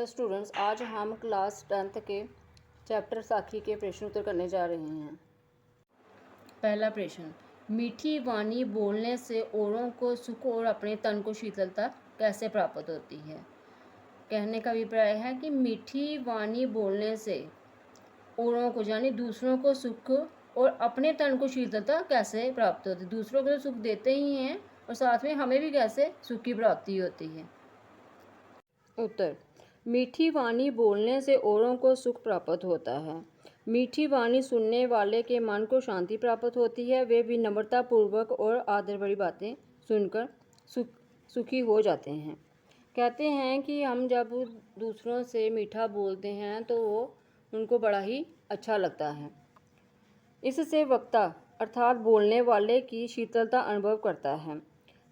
Hello students, आज हम class 10th के चैप्टर साखी के प्रश्न उत्तर करने जा रहे हैं। पहला प्रश्न, मीठी वाणी बोलने से औरों को सुख और अपने तन को शीतलता कैसे प्राप्त होती है। कहने का अभिप्राय है कि मीठी वाणी बोलने से औरों को यानी दूसरों को सुख और अपने तन को शीतलता कैसे प्राप्त होती है। दूसरों को तो सुख देते ही हैं और साथ में हमें भी कैसे सुख की प्राप्ति होती है। उत्तर, मीठी वाणी बोलने से औरों को सुख प्राप्त होता है। मीठी वाणी सुनने वाले के मन को शांति प्राप्त होती है। वे विनम्रता पूर्वक और आदर भरी बातें सुनकर सुखी हो जाते हैं। कहते हैं कि हम जब दूसरों से मीठा बोलते हैं तो वो उनको बड़ा ही अच्छा लगता है। इससे वक्ता अर्थात बोलने वाले की शीतलता अनुभव करता है।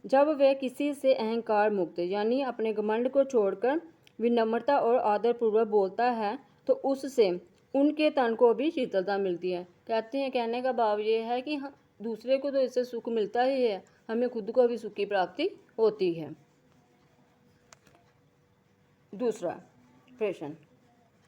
जब वह किसी से अहंकार मुक्त यानी अपने घमंड को छोड़कर विनम्रता और आदरपूर्वक बोलता है तो उससे उनके तन को भी शीतलता मिलती है। कहते हैं, कहने का भाव ये है कि दूसरे को तो इससे सुख मिलता ही है, हमें खुद को भी सुख की प्राप्ति होती है। दूसरा प्रश्न,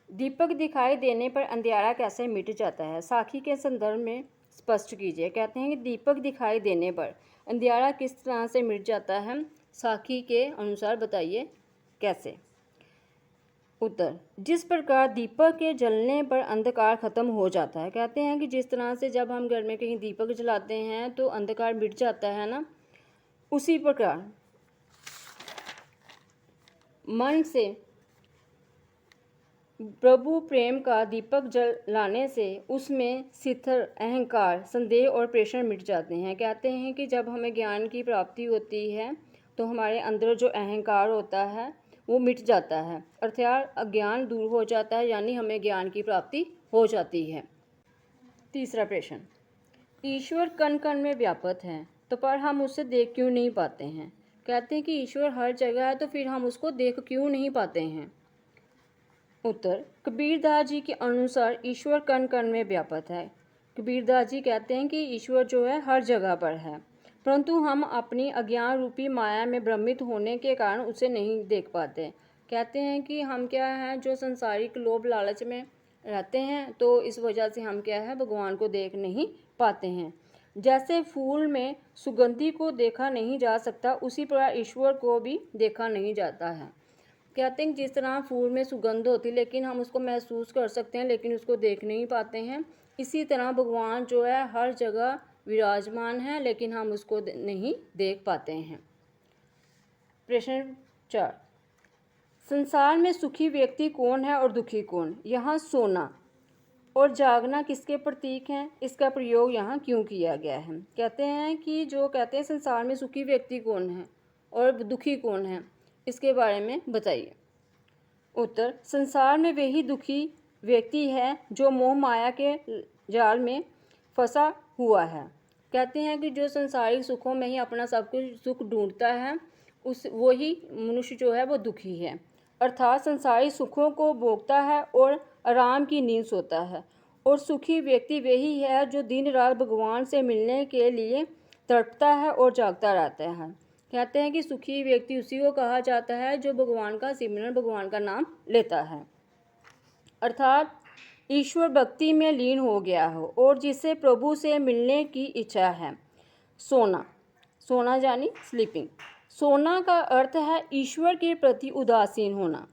दीपक दिखाई देने पर अंधियारा कैसे मिट जाता है। साखी के संदर्भ में स्पष्ट कीजिए। कहते हैं कि दीपक दिखाई देने पर अंधियारा किस तरह से मिट जाता है, साखी के अनुसार बताइए कैसे। उत्तर, जिस प्रकार दीपक के जलने पर अंधकार खत्म हो जाता है। कहते हैं कि जिस तरह से जब हम घर में कहीं दीपक जलाते हैं तो अंधकार मिट जाता है ना, उसी प्रकार मन से प्रभु प्रेम का दीपक जलाने से उसमें शिथिल अहंकार, संदेह और प्रेषण मिट जाते हैं। कहते हैं कि जब हमें ज्ञान की प्राप्ति होती है तो हमारे अंदर जो अहंकार होता है वो मिट जाता है, अर्थात अज्ञान दूर हो जाता है, यानी हमें ज्ञान की प्राप्ति हो जाती है। तीसरा प्रश्न, ईश्वर कण कण में व्याप्त है तो पर हम उसे देख क्यों नहीं पाते हैं। कहते हैं कि ईश्वर हर जगह है तो फिर हम उसको देख क्यों नहीं पाते हैं। उत्तर, कबीरदास जी के अनुसार ईश्वर कण कण में व्याप्त है। कबीरदास जी कहते हैं कि ईश्वर जो है हर जगह पर है, परंतु हम अपनी अज्ञान रूपी माया में भ्रमित होने के कारण उसे नहीं देख पाते। कहते हैं कि हम क्या है, जो संसारिक लोभ लालच में रहते हैं तो इस वजह से हम क्या है, भगवान को देख नहीं पाते हैं। जैसे फूल में सुगंधी को देखा नहीं जा सकता, उसी प्रकार ईश्वर को भी देखा नहीं जाता है। कहते हैं जिस तरह फूल में सुगंध होती लेकिन हम उसको महसूस कर सकते हैं लेकिन उसको देख नहीं पाते हैं, इसी तरह भगवान जो है हर जगह विराजमान है लेकिन हम उसको नहीं देख पाते हैं। प्रश्न 4, संसार में सुखी व्यक्ति कौन है और दुखी कौन। यहाँ सोना और जागना किसके प्रतीक हैं, इसका प्रयोग यहाँ क्यों किया गया है। कहते हैं कि जो कहते हैं संसार में सुखी व्यक्ति कौन है और दुखी कौन है, इसके बारे में बताइए। उत्तर, संसार में वही दुखी व्यक्ति है जो मोह माया के जाल में फंसा हुआ है। कहते हैं कि जो संसारिक सुखों में ही अपना सब कुछ सुख ढूंढता है उस वही मनुष्य जो है वो दुखी है, अर्थात संसारिक सुखों को भोगता है और आराम की नींद सोता है। और सुखी व्यक्ति वही है जो दिन रात भगवान से मिलने के लिए तड़पता है और जागता रहता है। कहते हैं कि सुखी व्यक्ति उसी को कहा जाता है जो भगवान का सिमरन, भगवान का नाम लेता है, अर्थात ईश्वर भक्ति में लीन हो गया हो और जिसे प्रभु से मिलने की इच्छा है। सोना, सोना यानी स्लीपिंग। सोना का अर्थ है ईश्वर के प्रति उदासीन होना।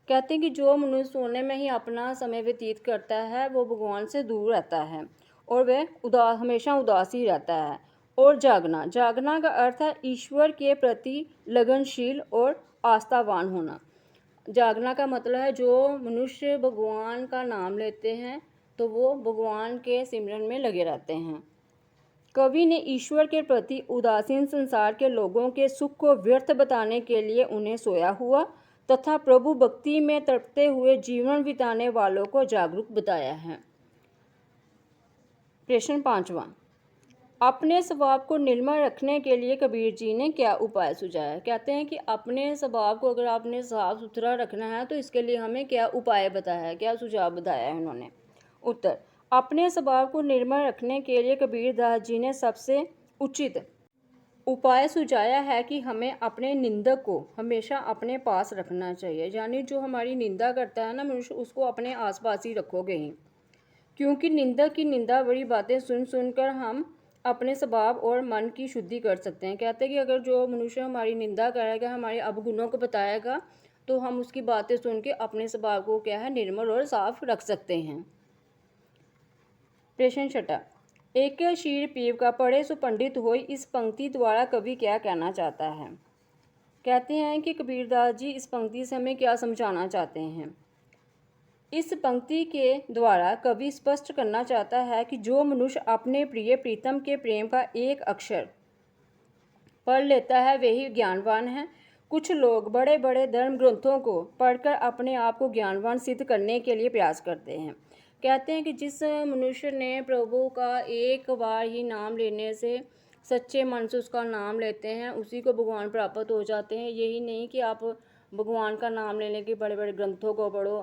कहते हैं कि जो मनुष्य सोने में ही अपना समय व्यतीत करता है वो भगवान से दूर रहता है और वह हमेशा उदास ही रहता है। और जागना, जागना का अर्थ है ईश्वर के प्रति लगनशील और आस्थावान होना। जागना का मतलब है जो मनुष्य भगवान का नाम लेते हैं तो वो भगवान के सिमरन में लगे रहते हैं। कवि ने ईश्वर के प्रति उदासीन संसार के लोगों के सुख को व्यर्थ बताने के लिए उन्हें सोया हुआ तथा प्रभु भक्ति में तड़पते हुए जीवन बिताने वालों को जागरूक बताया है। प्रश्न 5वां, अपने स्वभाव को निर्मल रखने के लिए कबीर जी ने क्या उपाय सुझाया। कहते हैं कि अपने स्वभाव को अगर आपने साफ सुथरा रखना है तो इसके लिए हमें क्या उपाय बताया है, क्या सुझाव बताया है उन्होंने। उत्तर, अपने स्वभाव को निर्मल रखने के लिए कबीरदास जी ने सबसे उचित उपाय सुझाया है कि हमें अपने निंदक को हमेशा अपने पास रखना चाहिए, यानी जो हमारी निंदा करता है ना मनुष्य, उसको अपने आसपास ही रखोगे ही, क्योंकि निंदक की निंदा बड़ी बातें सुन सुनकर हम अपने स्वभाव और मन की शुद्धि कर सकते हैं। कहते हैं कि अगर जो मनुष्य हमारी निंदा करेगा, हमारे अवगुणों को बताएगा, तो हम उसकी बातें सुन के अपने स्वभाव को क्या है निर्मल और साफ रख सकते हैं। प्रश्न छठा, एक शीर पीव का पढ़े सो पंडित होई, इस पंक्ति द्वारा कवि क्या कहना चाहता है? कहते हैं कि कबीरदास जी इस पंक्ति से हमें क्या समझाना चाहते हैं। इस पंक्ति के द्वारा कवि स्पष्ट करना चाहता है कि जो मनुष्य अपने प्रिय प्रीतम के प्रेम का एक अक्षर पढ़ लेता है वही ज्ञानवान है। कुछ लोग बड़े बड़े धर्म ग्रंथों को पढ़कर अपने आप को ज्ञानवान सिद्ध करने के लिए प्रयास करते हैं। कहते हैं कि जिस मनुष्य ने प्रभु का एक बार ही नाम लेने से सच्चे मन से उसका नाम लेते हैं, उसी को भगवान प्राप्त हो जाते हैं। यही नहीं कि आप भगवान का नाम लेने के बड़े बड़े ग्रंथों को पढ़ो,